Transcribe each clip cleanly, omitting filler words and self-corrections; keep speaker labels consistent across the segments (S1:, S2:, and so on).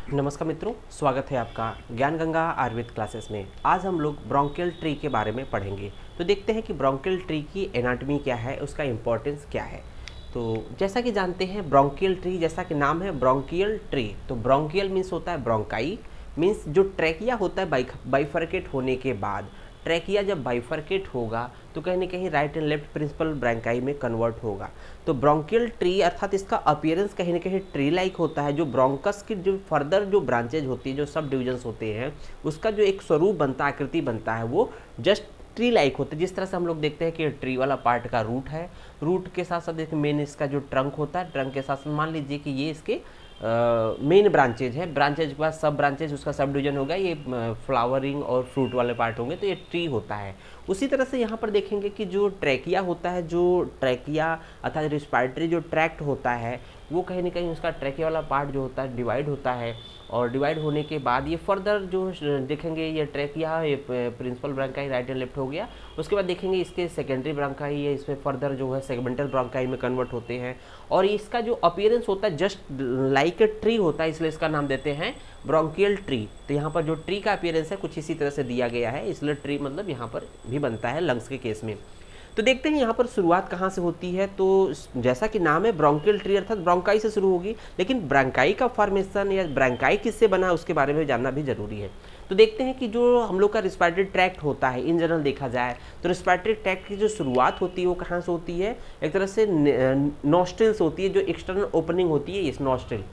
S1: नमस्कार मित्रों, स्वागत है आपका ज्ञान गंगा आयुर्वेद क्लासेस में। आज हम लोग ब्रोंकियल ट्री के बारे में पढ़ेंगे। तो देखते हैं कि ब्रोंकियल ट्री की एनाटॉमी क्या है, उसका इम्पोर्टेंस क्या है। तो जैसा कि जानते हैं ब्रोंकियल ट्री, जैसा कि नाम है ब्रोंकियल ट्री, तो ब्रोंकियल मीन्स होता है ब्रोंकाई, मीन्स जो ट्रैकिया होता है बाइफरकेट होने के बाद, ट्रैकिया जब बाइफरकेट होगा तो कहीं ना कहीं right and left principal bronchi में कन्वर्ट होगा। तो ब्रोंकियल ट्री अर्थात इसका अपीयरेंस कहीं ना कहीं ट्री लाइक होता है। जो ब्रोंकस की जो फर्दर जो ब्रांचेज होती है, जो सब डिविजन्स होते हैं, उसका जो एक स्वरूप बनता है, आकृति बनता है, वो जस्ट ट्री लाइक होता है। जिस तरह से हम लोग देखते हैं कि ट्री वाला पार्ट का रूट है, रूट के साथ साथ देखिए मेन इसका जो ट्रंक होता है, ट्रंक के साथ साथ मान लीजिए कि ये इसके मेन ब्रांचेज है, ब्रांचेज के बाद सब ब्रांचेज, उसका सब डिवीजन होगा, ये फ्लावरिंग और फ्रूट वाले पार्ट होंगे, तो ये ट्री होता है। उसी तरह से यहाँ पर देखेंगे कि जो ट्रैकिया होता है, जो ट्रैकिया अर्थात रिस्पायरेटरी जो ट्रैक्ट होता है, वो कहीं ना कहीं उसका ट्रैकिया वाला पार्ट जो होता है डिवाइड होता है, और डिवाइड होने के बाद ये फर्दर जो देखेंगे ये ट्रैकिया, ये principal bronchi right and left हो गया। उसके बाद देखेंगे इसके सेकेंडरी ब्रांकाई, ये इसमें फर्दर जो है सेगमेंटल ब्रांकाई में कन्वर्ट होते हैं। और इसका जो अपीयरेंस होता है जस्ट लाइक ए ट्री होता है, इसलिए इसका नाम देते हैं ब्रोंकियल ट्री। तो यहाँ पर जो ट्री का अपीयरेंस है कुछ इसी तरह से दिया गया है, इसलिए ट्री मतलब यहाँ पर भी बनता है लंग्स के केस में। तो देखते हैं यहाँ पर शुरुआत कहाँ से होती है। तो जैसा कि नाम है ब्रोंकियल ट्री अर्थात ब्रोंकाई से शुरू होगी, लेकिन ब्रांकाई का फॉर्मेशन या ब्रांकाई किससे बना उसके बारे में जानना भी जरूरी है। तो देखते हैं कि जो हम लोग का रिस्पायरेटरी ट्रैक्ट होता है, इन जनरल देखा जाए तो रिस्पायरेटरी ट्रैक्ट की जो शुरुआत होती है वो कहाँ से होती है, एक तरह से नॉस्ट्रिल्स होती है, जो एक्सटर्नल ओपनिंग होती है इस नॉस्ट्रिल,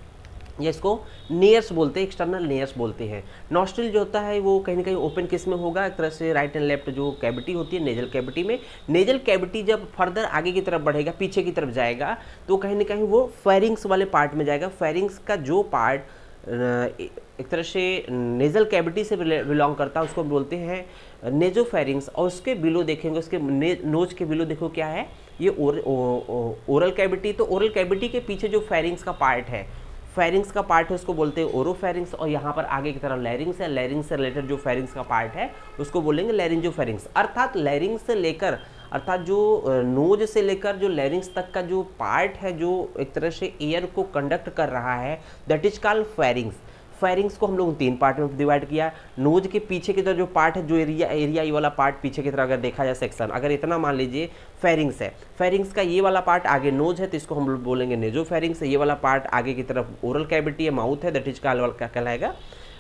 S1: या इसको नेयर्स बोलते हैं, एक्सटर्नल नेयर्स बोलते हैं। नॉस्ट्रिल जो होता है वो कहीं ना कहीं ओपन किस में होगा, एक तरह से राइट एंड लेफ्ट जो कैविटी होती है नेजल कैविटी में। नेजल कैविटी जब फर्दर आगे की तरफ बढ़ेगा, पीछे की तरफ जाएगा, तो कहीं ना कहीं वो फेरिंग्स वाले पार्ट में जाएगा। फेरिंग्स का जो पार्ट एक तरह से नेजल कैविटी से बिलोंग करता है उसको बोलते हैं नेजोफेरिंग्स। और उसके बिलो देखेंगे, उसके नोज के बिलो देखो क्या है, ये ओरल कैविटी। तो ओरल कैविटी के पीछे जो फेरिंग्स का पार्ट है, फेरिंग्स का पार्ट है, उसको बोलते हैं ओरोफेरिंग्स। और यहाँ पर आगे की तरफ लैरिंग्स है, लैरिंग्स से रिलेटेड जो फेरिंग्स का पार्ट है उसको बोलेंगे लैरिंजोफेरिंग्स। अर्थात लैरिंग्स से लेकर, अर्थात जो नोज से लेकर जो लैरिंग्स तक का जो पार्ट है, जो एक तरह से एयर को कंडक्ट कर रहा है, that is called pharynx. Pharynx को हम लोग 3 पार्ट में डिवाइड किया। नोज के पीछे की तरफ जो पार्ट है, जो एरिया ये वाला पार्ट पीछे की तरफ अगर देखा जाए सेक्शन, अगर इतना मान लीजिए फेरिंग्स है, फेरिंग्स का ये वाला पार्ट आगे नोज है तो इसको हम लोग बोलेंगे नेजोफेरिंग्स। ये वाला पार्ट आगे की तरफ ओरल कैविटी है, माउथ है, दैट इज क्या कहलाएगा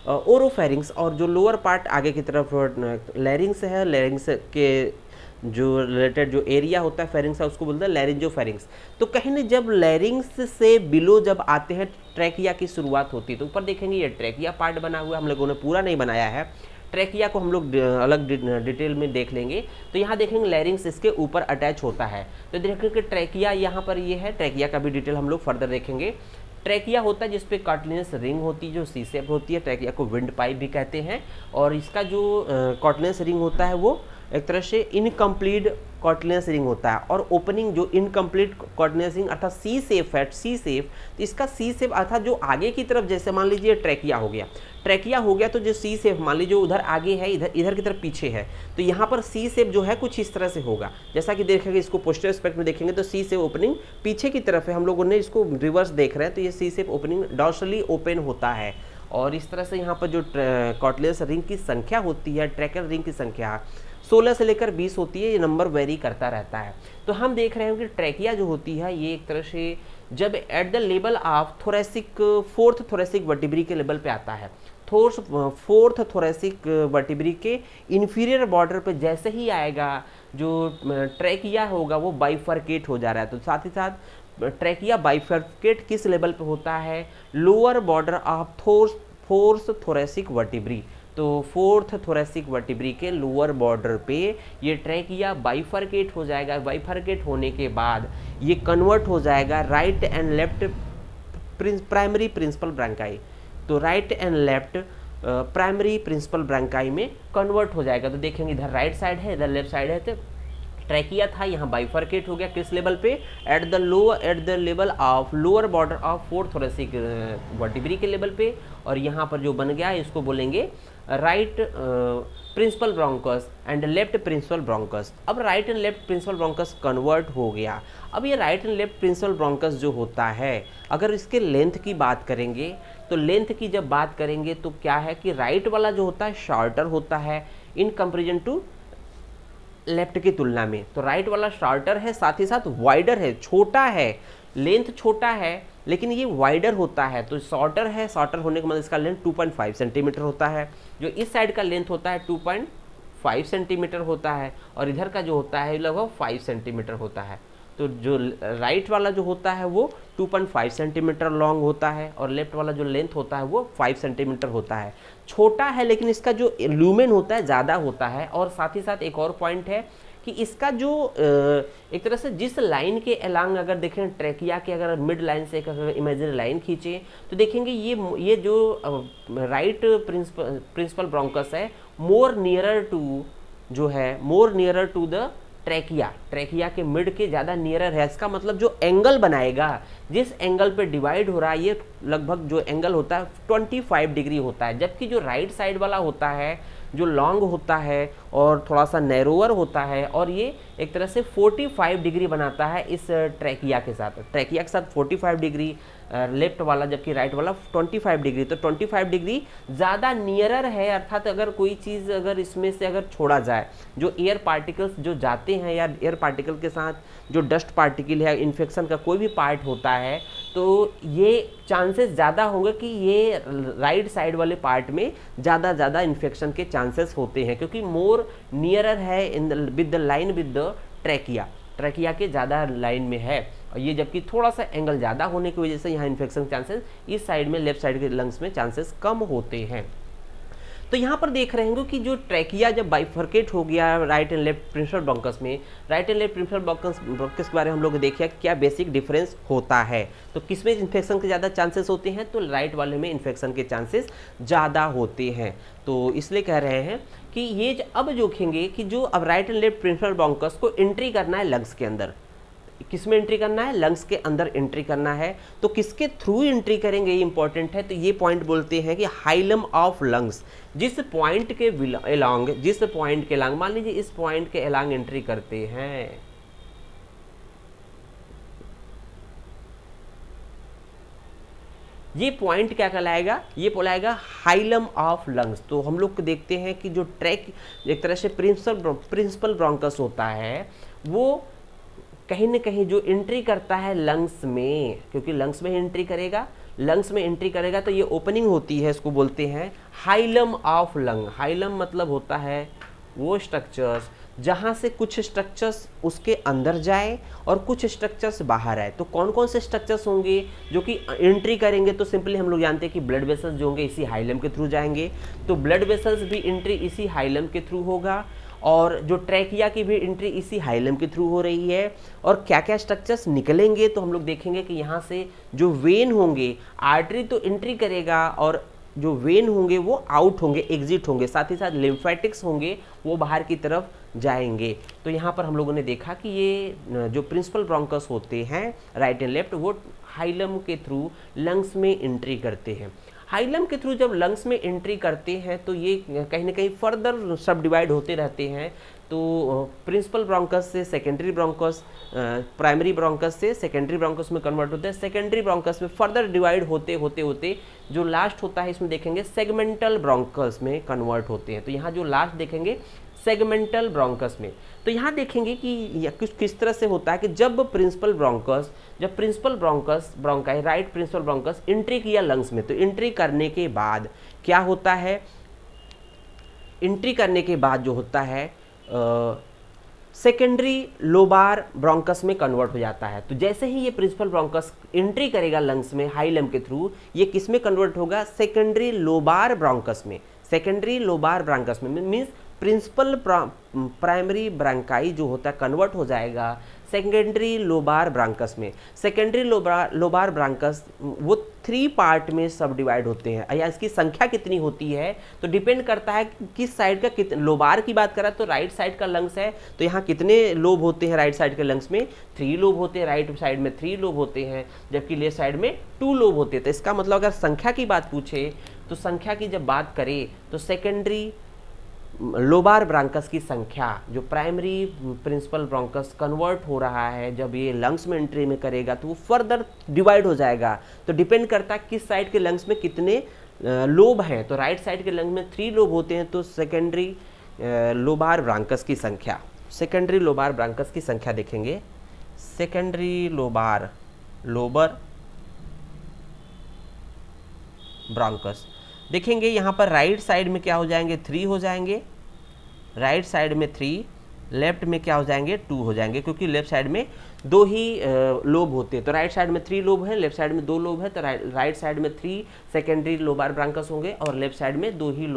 S1: ओरोफेरिंग्स। और जो लोअर पार्ट आगे की तरफ लैरिंग्स है, लैरिंग्स के जो रिलेटेड जो एरिया होता है फेरिंग्स है उसको बोलते हैं लैरिंजोफेरिंग्स। तो कहीं ना जब लैरिंग्स से बिलो जब आते हैं ट्रैकिया की शुरुआत होती है। तो ऊपर देखेंगे ये ट्रैकिया पार्ट बना हुआ है, हम लोगों ने पूरा नहीं बनाया है, ट्रैकिया को हम लोग अलग डिटेल में देख लेंगे। तो यहाँ देखेंगे लैरिंग्स इसके ऊपर अटैच होता है। तो देखेंगे कि ट्रैकिया यहाँ पर ये है, ट्रैकिया का भी डिटेल हम लोग फर्दर देखेंगे। ट्रैकिया होता है जिसपे कार्टिलेजनस रिंग होती है, जो सी शेप होती है, ट्रैकिया को विंड पाइप भी कहते हैं। और इसका जो कार्टिलेजनस रिंग होता है वो एक तरह से इनकम्प्लीट कार्टिलेजनस रिंग होता है, और ओपनिंग जो इनकम्प्लीट कार्टिलेजनस रिंग अर्थात सी शेप है, सी शेप। तो इसका सी शेप अर्थात जो आगे की तरफ, जैसे मान लीजिए ट्रैकिया हो गया, ट्रैकिया हो गया तो जो सी शेप मान लीजिए उधर आगे है, इधर की तरफ पीछे है, तो यहाँ पर सी शेप जो है कुछ इस तरह से होगा। जैसा कि देखेंगे इसको पोस्टर एस्पेक्ट में देखेंगे तो सी शेप ओपनिंग पीछे की तरफ है, हम लोगों ने इसको रिवर्स देख रहे हैं, तो ये सी शेप ओपनिंग डॉर्सली ओपन होता है। और इस तरह से यहाँ पर जो कार्टिलेजनस रिंग की संख्या होती है, ट्रैकर रिंग की संख्या 16 से लेकर 20 होती है, ये नंबर वेरी करता रहता है। तो हम देख रहे हैं कि ट्रैकिया जो होती है ये एक तरह से जब at the level of thoracic, fourth thoracic vertebrae के लेवल पे आता है, फोर्थ थोरेसिक वर्टिब्री के इंफीरियर बॉर्डर पे जैसे ही आएगा, जो ट्रैकिया होगा वो बाइफरकेट हो जा रहा है। तो साथ ही साथ ट्रैकिया बाइफरकेट किस लेवल पे होता है, lower border of fourth thoracic vertebrae. तो फोर्थ थोरेसिक वर्टिब्री के लोअर बॉर्डर पे ये ट्रैकिया बाइफरकेट हो जाएगा। बाइफरकेट होने के बाद ये कन्वर्ट हो जाएगा right and left primary principal bronchi. तो right and left primary principal bronchi में कन्वर्ट हो जाएगा। तो देखेंगे इधर राइट साइड है, इधर लेफ्ट साइड है, तो ट्रैकिया था यहाँ बाइफरकेट हो गया किस लेवल पे, at the level of lower border of fourth thoracic vertebrae के लेवल पे। और यहाँ पर जो बन गया है इसको बोलेंगे right principal bronchus and left principal bronchus. अब right and left principal bronchus convert हो गया। अब ये right and left principal bronchus जो होता है, अगर इसके लेंथ की बात करेंगे तो लेंथ की जब बात करेंगे तो क्या है कि राइट वाला जो होता है शॉर्टर होता है इन कंपेरिजन टू लेफ्ट की तुलना में। तो राइट वाला शॉर्टर है, साथ ही साथ वाइडर है, छोटा है, लेंथ छोटा है लेकिन ये वाइडर होता है। तो शॉर्टर है, शॉर्टर होने का मतलब इसका लेंथ 2.5 सेंटीमीटर होता है। जो इस साइड का लेंथ होता है 2.5 सेंटीमीटर होता है और इधर का जो होता है लगभग 5 सेंटीमीटर होता है। तो जो राइट वाला जो होता है वो 2.5 सेंटीमीटर लॉन्ग होता है और लेफ्ट वाला जो लेंथ होता है वो 5 सेंटीमीटर होता है। छोटा है लेकिन इसका जो ल्यूमेन होता है ज़्यादा होता है। और साथ ही साथ एक और पॉइंट है कि इसका जो एक तरह से जिस लाइन के अलांग अगर देखें ट्रैकिया के अगर मिड लाइन से एक अगर इमेजिनरी लाइन खींचे तो देखेंगे ये जो राइट प्रिंसिपल ब्रोंकस है मोर नियरर टू द ट्रैकिया के मिड के ज़्यादा नियरर है। इसका मतलब जो एंगल बनाएगा, जिस एंगल पे डिवाइड हो रहा है, ये लगभग जो एंगल होता है 25 डिग्री होता है। जबकि जो राइट साइड वाला होता है जो लॉन्ग होता है और थोड़ा सा नैरोअर होता है और ये एक तरह से 45 डिग्री बनाता है इस ट्रैकिया के साथ 45 डिग्री लेफ्ट वाला, जबकि राइट वाला 25 डिग्री। तो 25 डिग्री ज़्यादा नियरर है। अर्थात अगर कोई चीज़ अगर इसमें से अगर छोड़ा जाए, जो एयर पार्टिकल्स जो जाते हैं या एयर पार्टिकल के साथ जो डस्ट पार्टिकल है, इन्फेक्शन का कोई भी पार्ट होता है, तो ये चांसेस ज़्यादा होंगे कि ये राइट साइड वाले पार्ट में ज़्यादा इन्फेक्शन के चांसेस होते हैं, क्योंकि मोर नियरर है in with the line with the trachea के ज़्यादा लाइन में है। और ये जबकि थोड़ा सा एंगल ज़्यादा होने की वजह से यहाँ इन्फेक्शन चांसेस इस साइड में, लेफ्ट साइड के लंग्स में चांसेस कम होते हैं। तो यहाँ पर देख रहे होंगे कि जो ट्रैकिया जब बाइफर्केट हो गया right and left principal bronchus में, right and left principal bronchus के बारे में हम लोग देखिए क्या बेसिक डिफरेंस होता है। तो किसमें इन्फेक्शन के ज़्यादा चांसेस होते हैं, तो राइट वाले में इन्फेक्शन के चांसेस ज़्यादा होते हैं। तो इसलिए कह रहे हैं कि ये अब देखेंगे कि जो अब right and left principal bronchus को एंट्री करना है लंग्स के अंदर, किस में एंट्री करना है, लंग्स के अंदर एंट्री करना है। तो किसके थ्रू एंट्री करेंगे ये इंपॉर्टेंट है। तो ये पॉइंट बोलते हैं कि हाइलम ऑफ लंग्स, जिस पॉइंट के अलांग मान लीजिए इस पॉइंट के अलांग एंट्री करते हैं, ये पॉइंट क्या कहलाएगा, ये बोलाएगा हाइलम ऑफ लंग्स। तो हम लोग देखते हैं कि जो ट्रैक एक तरह से प्रिंसिपल ब्रोंकस होता है वो कहीं न कहीं जो एंट्री करता है लंग्स में, क्योंकि लंग्स में एंट्री करेगा तो ये ओपनिंग होती है, इसको बोलते हैं हाइलम ऑफ लंग। हाइलम मतलब होता है वो स्ट्रक्चर्स जहाँ से कुछ स्ट्रक्चर्स उसके अंदर जाए और कुछ स्ट्रक्चर्स बाहर आए। तो कौन कौन से स्ट्रक्चर्स होंगे जो कि एंट्री करेंगे, तो सिंपली हम लोग जानते हैं कि ब्लड वेसल्स जो होंगे इसी हाइलम के थ्रू जाएंगे। तो ब्लड वेसल्स भी एंट्री इसी हाइलम के थ्रू होगा और जो ट्रैकिया की भी एंट्री इसी हाइलम के थ्रू हो रही है। और क्या क्या स्ट्रक्चर्स निकलेंगे, तो हम लोग देखेंगे कि यहाँ से जो वेन होंगे, आर्टरी तो एंट्री करेगा और जो वेन होंगे वो आउट होंगे, एग्जिट होंगे, साथ ही साथ लिम्फेटिक्स होंगे वो बाहर की तरफ जाएंगे। तो यहाँ पर हम लोगों ने देखा कि ये जो प्रिंसिपल ब्रोंकस होते हैं राइट एंड लेफ्ट वो हाइलम के थ्रू लंग्स में एंट्री करते हैं। हाइलम के थ्रू जब लंग्स में एंट्री करते हैं तो ये कहीं ना कहीं फर्दर सब डिवाइड होते रहते हैं। तो प्रिंसिपल ब्रोंकस से सेकेंडरी ब्रोंकस, प्राइमरी ब्रोंकस से सेकेंडरी ब्रोंकस में कन्वर्ट होते हैं। सेकेंडरी ब्रोंकस में फर्दर डिवाइड होते होते जो लास्ट होता है इसमें देखेंगे सेगमेंटल ब्रोंकस में कन्वर्ट होते हैं। तो यहाँ जो लास्ट देखेंगे सेगमेंटल ब्रोंकस में। तो यहाँ देखेंगे कि किस तरह से होता है कि जब principal bronchus bronchi right principal bronchus entry किया लंग्स में, तो एंट्री करने के बाद क्या होता है, एंट्री करने के बाद जो होता है सेकेंडरी लोबार ब्रोंकस में कन्वर्ट हो जाता है। तो जैसे ही ये प्रिंसिपल ब्रोंकस एंट्री करेगा लंग्स में हाइलम के थ्रू, ये किस में कन्वर्ट होगा, सेकेंडरी लोबार ब्रोंकस में। सेकेंडरी लोबार ब्रोंकस में मीन्स प्रिंसिपल प्राइमरी ब्रोंकाई जो होता है कन्वर्ट हो जाएगा सेकेंडरी लोबार ब्रोंकस में। सेकेंडरी लोबार ब्रोंकस वो 3 पार्ट में सब डिवाइड होते हैं, या इसकी संख्या कितनी होती है तो डिपेंड करता है कि किस साइड का लोबार की बात करें तो राइट साइड का लंग्स है तो यहाँ कितने लोब होते हैं, राइट साइड के लंग्स में 3 लोब होते हैं, राइट साइड में 3 लोब होते हैं, जबकि लेफ्ट साइड में 2 लोब होते हैं। तो इसका मतलब अगर संख्या की बात पूछे तो संख्या की जब बात करें तो सेकेंडरी लोबार ब्रांकस की संख्या, जो प्राइमरी प्रिंसिपल ब्रोंकस कन्वर्ट हो रहा है जब ये लंग्स में एंट्री में करेगा तो वो फर्दर डिवाइड हो जाएगा। तो डिपेंड करता है किस साइड के लंग्स में कितने लोब हैं। तो राइट साइड के लंग में 3 लोब होते हैं, तो सेकेंडरी लोबार ब्रांकस की संख्या, सेकेंडरी लोबार ब्रांकस की संख्या देखेंगे। सेकेंडरी लोबर ब्रांकस देखेंगे, यहाँ पर राइट साइड में क्या हो जाएंगे, 3 हो जाएंगे, राइट साइड में 3, लेफ्ट में क्या हो जाएंगे, 2 हो जाएंगे, क्योंकि लेफ्ट साइड में 2 ही लोब होते हैं। तो राइट साइड में 3 लोब है, लेफ्ट साइड में 2 लोब है, तो राइट साइड में 3 सेकेंडरी लोबार ब्रांकस होंगे और लेफ्ट साइड में 2 ही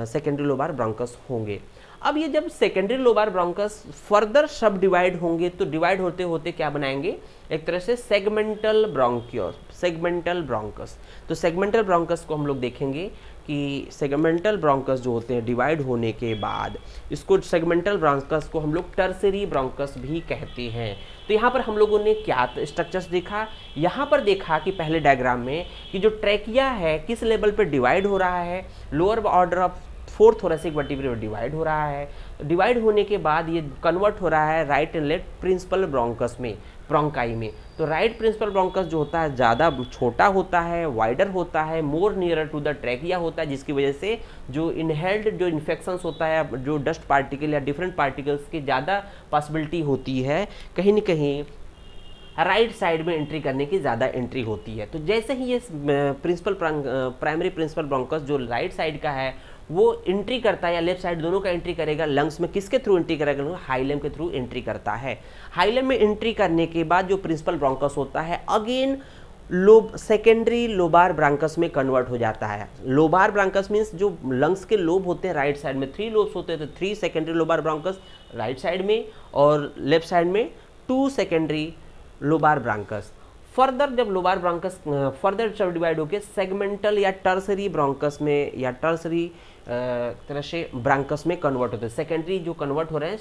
S1: सेकेंडरी लोबार ब्रांकस होंगे। अब ये जब सेकेंडरी लोबार ब्रोंकस फर्दर सब डिवाइड होंगे तो डिवाइड होते होते क्या बनाएंगे, एक तरह से सेगमेंटल ब्रोंकियोस, सेगमेंटल ब्रोंकस। तो सेगमेंटल ब्रोंकस को हम लोग देखेंगे कि सेगमेंटल ब्रोंकस जो होते हैं डिवाइड होने के बाद, इसको सेगमेंटल ब्रोंकस को हम लोग टर्सरी ब्रोंकस भी कहते हैं। तो यहाँ पर हम लोगों ने क्या स्ट्रक्चर्स देखा, यहाँ पर देखा कि पहले डायग्राम में कि जो ट्रैकिया है किस लेवल पे डिवाइड हो रहा है, lower order of 4th thoracic vertebrae में डिवाइड हो रहा है। डिवाइड होने के बाद ये कन्वर्ट हो रहा है right and left principal bronchus में, ब्रोंकाई में। तो राइट प्रिंसिपल ब्रोंकस जो होता है ज़्यादा छोटा होता है, वाइडर होता है, मोर नियरर टू द ट्रैकिया होता है, जिसकी वजह से जो इनहेल्ड जो इन्फेक्शंस होता है, जो डस्ट पार्टिकल या डिफरेंट पार्टिकल्स की ज़्यादा पॉसिबिलिटी होती है, कहीं न कहीं राइट साइड में एंट्री करने की ज़्यादा एंट्री होती है। तो जैसे ही ये प्राइमरी प्रिंसिपल ब्रोंकस जो राइट साइड का है वो एंट्री करता है, या लेफ्ट साइड दोनों का एंट्री करेगा, लंग्स में किसके थ्रू एंट्री करेगा, हाइलम के थ्रू एंट्री करता है। हाइलम में एंट्री करने के बाद जो प्रिंसिपल ब्रोंकस होता है अगेन सेकेंडरी लोबार ब्रांकस में कन्वर्ट हो जाता है। लोबार ब्रांकस मीन्स जो लंग्स के लोब होते हैं राइट साइड में 3 लोब्स होते हैं, तो 3 सेकेंडरी लोबार ब्रांकस राइट साइड में और लेफ्ट साइड में 2 सेकेंडरी लोबार ब्रांकस। फर्दर जब लोबार ब्रांकस फर्दर सब डिवाइड होकर सेगमेंटल या टर्सरी ब्रोंकस में या टर्सरी तरह से ब्रांकस में कन्वर्ट होते हैं। सेकेंडरी जो कन्वर्ट हो रहे हैं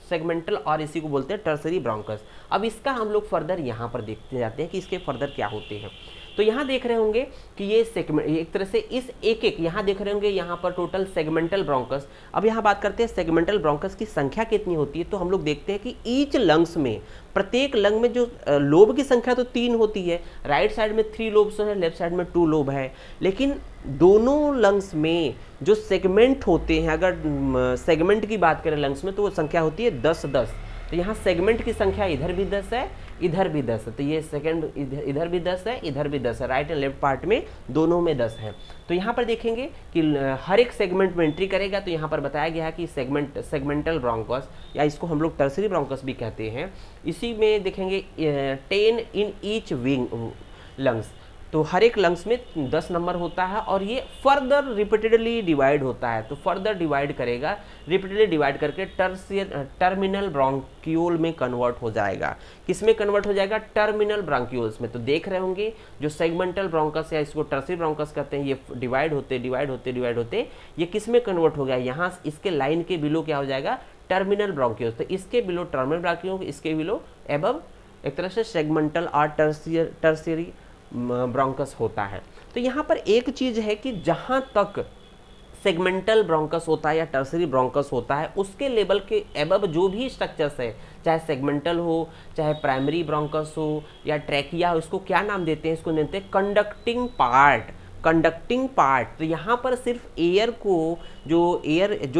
S1: सेगमेंटल, और इसी को बोलते हैं टर्सरी ब्रोंकस। अब इसका हम लोग फर्दर यहाँ पर देखते जाते हैं कि इसके फर्दर क्या होते हैं। तो यहाँ देख रहे होंगे कि ये सेगमेंट एक तरह से इस एक यहाँ देख रहे होंगे यहाँ पर टोटल सेगमेंटल ब्रोंकस। अब यहाँ बात करते हैं सेगमेंटल ब्रोंकस की संख्या कितनी होती है। तो हम लोग देखते हैं कि ईच लंग्स में, प्रत्येक लंग में जो लोब की संख्या तो 3 होती है, राइट साइड में 3 लोब्स है, लेफ्ट साइड में 2 लोब है, लेकिन दोनों लंग्स में जो सेगमेंट होते हैं, अगर सेगमेंट की बात करें लंग्स में तो वो संख्या होती है 10-10। तो यहाँ सेगमेंट की संख्या इधर भी 10 है, इधर भी 10 है, तो ये सेकंड इधर भी 10 है, इधर भी 10 है, राइट एंड लेफ्ट पार्ट में दोनों में 10 है। तो यहाँ पर देखेंगे कि हर एक सेगमेंट में एंट्री करेगा। तो यहाँ पर बताया गया है कि सेगमेंटल ब्रोंकस, या इसको हम लोग टर्सरी ब्रोंकस भी कहते हैं, इसी में देखेंगे 10 इन ईच विंग लंग्स। तो हर एक लंग्स में 10 नंबर होता है और ये फर्दर रिपीटेडली डिवाइड होता है। तो फर्दर डिवाइड करेगा, रिपीटेडली डिवाइड करके टर्मिनल ब्रोंक्यूल में कन्वर्ट हो जाएगा। किस में कन्वर्ट हो जाएगा, टर्मिनल ब्रोंक्यूल्स में। तो देख रहे होंगे जो सेगमेंटल ब्रोंकस या इसको टर्सरी ब्रोंकस कहते हैं, ये डिवाइड होते ये किस में कन्वर्ट हो गया, यहाँ इसके लाइन के बिलो क्या हो जाएगा, टर्मिनल ब्रोंक्यूल्स। तो इसके बिलो टर्मिनल ब्रोंक्यूल, इसके बिलो एबव एक तरह से सेगमेंटल और टर्सरी ब्रोंकस होता है। तो यहाँ पर एक चीज़ है कि जहाँ तक सेगमेंटल ब्रोंकस होता है या टर्सरी ब्रोंकस होता है, उसके लेवल के एबव जो भी स्ट्रक्चर्स है, चाहे सेगमेंटल हो, चाहे प्राइमरी ब्रोंकस हो या ट्रैकिया हो, इसको क्या नाम देते हैं, इसको देते हैं कंडक्टिंग पार्ट। Conducting part. तो यहाँ पर सिर्फ एयर को जो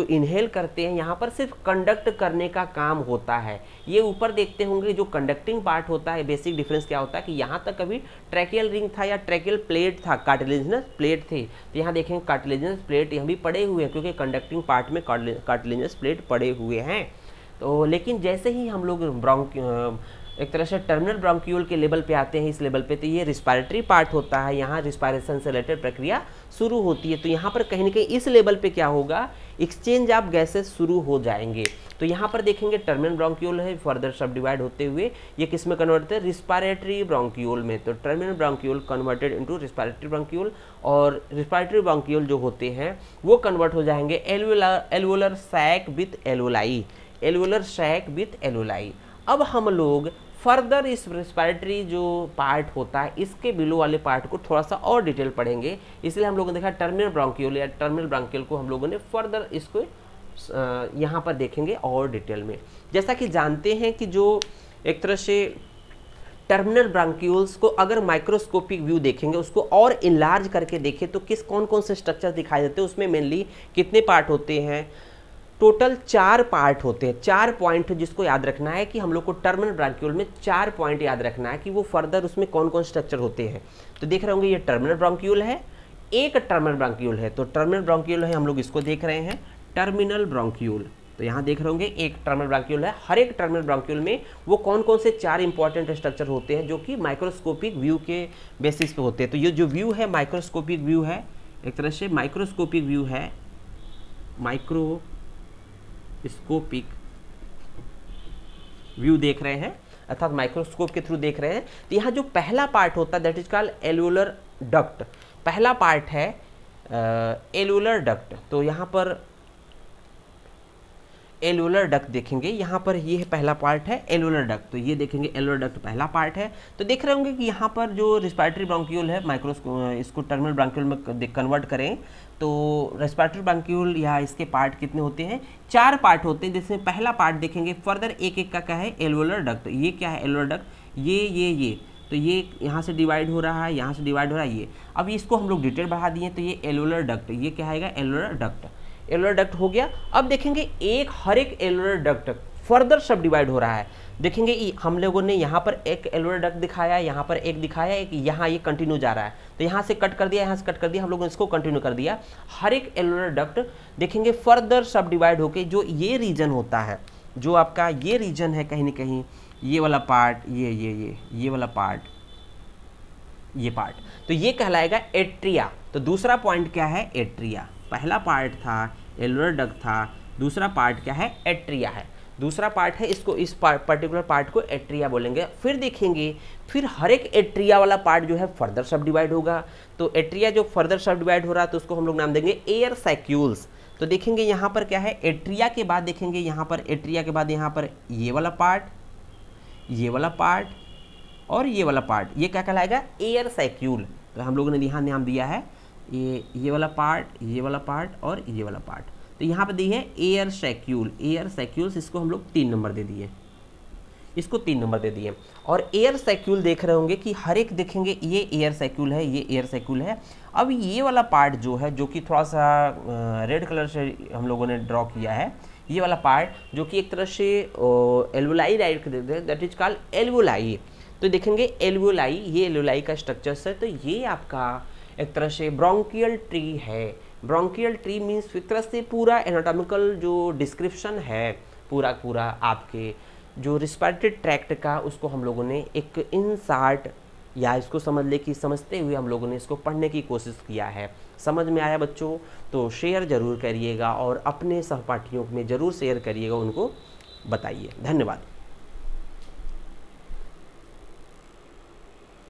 S1: इनहेल करते हैं, यहाँ पर सिर्फ कंडक्ट करने का काम होता है। ये ऊपर देखते होंगे जो कंडक्टिंग पार्ट होता है, बेसिक डिफरेंस क्या होता है कि यहाँ तक कभी ट्रैकियल रिंग था या ट्रैकियल प्लेट था, कार्टिलेजिनस प्लेट थे। तो यहाँ देखें कार्टिलेजिनस प्लेट यहाँ भी पड़े हुए हैं, क्योंकि कंडक्टिंग पार्ट में कार्टिलेजिनस प्लेट पड़े हुए हैं। तो लेकिन जैसे ही हम लोग एक तरह से टर्मिनल ब्रोंक्यूल के लेवल पे आते हैं, इस लेवल पे, तो ये रिस्पायरेटरी पार्ट होता है, यहाँ रिस्पायरेशन से रिलेटेड प्रक्रिया शुरू होती है। तो यहाँ पर कहीं ना कहीं इस लेवल पे क्या होगा, एक्सचेंज ऑफ गैसेस शुरू हो जाएंगे। तो यहाँ पर देखेंगे टर्मिनल ब्रोंक्यूल है, फर्दर सब डिवाइड होते हुए ये किस में कन्वर्ट होते हैं, रिस्पायरेटरी ब्रोंक्यूल में। तो terminal bronchiole converted into respiratory bronchiole, और रिस्पायरेटरी ब्रोंक्यूल जो होते हैं वो कन्वर्ट हो जाएंगे alveolar sac with alveoli, alveolar sac with alveoli. अब हम लोग फर्दर इस रेस्पिरेटरी जो पार्ट होता है इसके बिलो वाले पार्ट को थोड़ा सा और डिटेल पढ़ेंगे, इसलिए हम लोगों ने देखा टर्मिनल ब्रोंकियोल या टर्मिनल ब्रोंकियल को हम लोगों ने फर्दर इसको यहाँ पर देखेंगे और डिटेल में। जैसा कि जानते हैं कि जो एक तरह से टर्मिनल ब्रांक्यूल्स को अगर माइक्रोस्कोपिक व्यू देखेंगे, उसको और इनलार्ज करके देखें तो कौन कौन से स्ट्रक्चर दिखाई देते हैं, उसमें मेनली कितने पार्ट होते हैं, टोटल 4 पार्ट होते हैं। 4 पॉइंट जिसको याद रखना है कि हम लोग को टर्मिनल ब्रांक्यूल में 4 पॉइंट याद रखना है कि वो फर्दर उसमें कौन कौन स्ट्रक्चर होते हैं। तो देख रहे होंगे ये टर्मिनल ब्रांक्यूल है, एक टर्मिनल ब्रांक्यूल है, तो टर्मिनल ब्रांक्यूल है, हम लोग इसको देख रहे हैं टर्मिनल ब्रांक्यूल। तो यहाँ देख रहे होंगे एक टर्मिनल ब्रांक्यूल है, हर एक टर्मिनल ब्रांक्यूल में वो कौन कौन से 4 इंपॉर्टेंट स्ट्रक्चर होते हैं जो कि माइक्रोस्कोपिक व्यू के बेसिस पे होते हैं। तो ये जो व्यू है माइक्रोस्कोपिक व्यू है, एक तरह से माइक्रोस्कोपिक व्यू है, माइक्रोस्कोपिक व्यू देख रहे हैं अर्थात माइक्रोस्कोप के थ्रू देख रहे हैं। तो यहाँ जो पहला पार्ट होता है that is called alveolar duct, पहला पार्ट है एल्वुलर डक्ट। तो यहाँ पर एल्वुलर डक्ट देखेंगे, यहाँ पर ये पहला पार्ट है एल्वुलर डक्ट। तो ये देखेंगे एल्वुलर डक्ट पहला पार्ट है। तो देख रहे होंगे कि यहाँ पर जो रेस्पिरेटरी ब्रोंकियोल है इसको टर्मिनल ब्रोंकियोल में कन्वर्ट करें तो रेस्पिरेटरी ब्रोंकियोल या इसके पार्ट कितने होते हैं, 4 पार्ट होते हैं, जिसमें पहला पार्ट देखेंगे फर्दर एक एक का क्या है एल्वुलर डक्ट। ये क्या है एल्वुलर डक्ट, ये तो ये यहाँ से डिवाइड हो रहा है, यहाँ से डिवाइड हो रहा है ये। अब इसको हम लोग डिटेल बढ़ा दिए तो ये एल्वुलर डक्ट, ये क्या आएगा एल्वुलर डक्ट। एल्वुलर डक्ट हो गया। अब देखेंगे हर एक एल्वुलर डक्ट फर्दर सब डिवाइड हो रहा है। देखेंगे हम लोगों ने यहाँ पर एक एल्वुलर डक्ट दिखाया, यहाँ पर एक दिखाया, एक यहाँ ये कंटिन्यू जा रहा है, तो यहाँ से कट कर दिया, यहाँ से कट कर दिया, हम लोगों ने इसको कंटिन्यू कर दिया। हर एक एल्वुलर डक्ट देखेंगे फर्दर सब डिवाइड होके जो ये रीजन होता है, जो आपका ये रीजन है कहीं ना कहीं ये वाला पार्ट, ये वाला पार्ट, ये पार्ट, तो ये कहलाएगा एट्रिया। तो दूसरा पॉइंट क्या है एट्रिया। पहला पार्ट था एल्वुलर डक्ट था, दूसरा पार्ट क्या है एट्रिया है। दूसरा पार्ट है इसको इस पर्टिकुलर पार्ट को एट्रिया बोलेंगे। फिर देखेंगे फिर हर एक एट्रिया वाला पार्ट जो है फर्दर सब डिवाइड होगा। तो एट्रिया जो फर्दर सब डिवाइड हो रहा है तो उसको हम लोग नाम देंगे एयर सैक्यूल्स। तो देखेंगे यहाँ पर क्या है एट्रिया के बाद देखेंगे यहाँ पर एट्रिया के बाद यहाँ पर ये वाला पार्ट, ये वाला पार्ट और ये वाला पार्ट, ये क्या कहलाएगा एयर सैक्यूल। तो हम लोगों ने यहाँ नाम दिया है ये वाला पार्ट, ये वाला पार्ट और ये वाला पार्ट। तो यहाँ पे दी है एयर सैक्यूल, एयर सैक्यूल्स, इसको हम लोग 3 नंबर दे दिए, इसको 3 नंबर दे दिए। और एयर सैक्यूल देख रहे होंगे कि हर एक देखेंगे ये एयर सैक्यूल है, ये एयर सैक्यूल है। अब ये वाला पार्ट जो है जो कि थोड़ा सा रेड कलर से हम लोगों ने ड्रॉ किया है, ये वाला पार्ट जो कि एक तरह से एल्वुलाई राइट कर देते हैं, दैट इज कॉल्ड एल्वुलाई। तो देखेंगे एल्वुलाई, ये एल्वुलाई का स्ट्रक्चर है। तो ये आपका एक तरह से ब्रोंकियल ट्री है। ब्रोंकियल ट्री मीन्स एक तरह से पूरा एनाटॉमिकल जो डिस्क्रिप्शन है पूरा आपके जो रिस्पिरेटरी ट्रैक्ट का, उसको हम लोगों ने एक इनसार्ट या इसको समझते हुए हम लोगों ने इसको पढ़ने की कोशिश किया है। समझ में आया बच्चों? तो शेयर ज़रूर करिएगा और अपने सहपाठियों में ज़रूर शेयर करिएगा, उनको बताइए। धन्यवाद।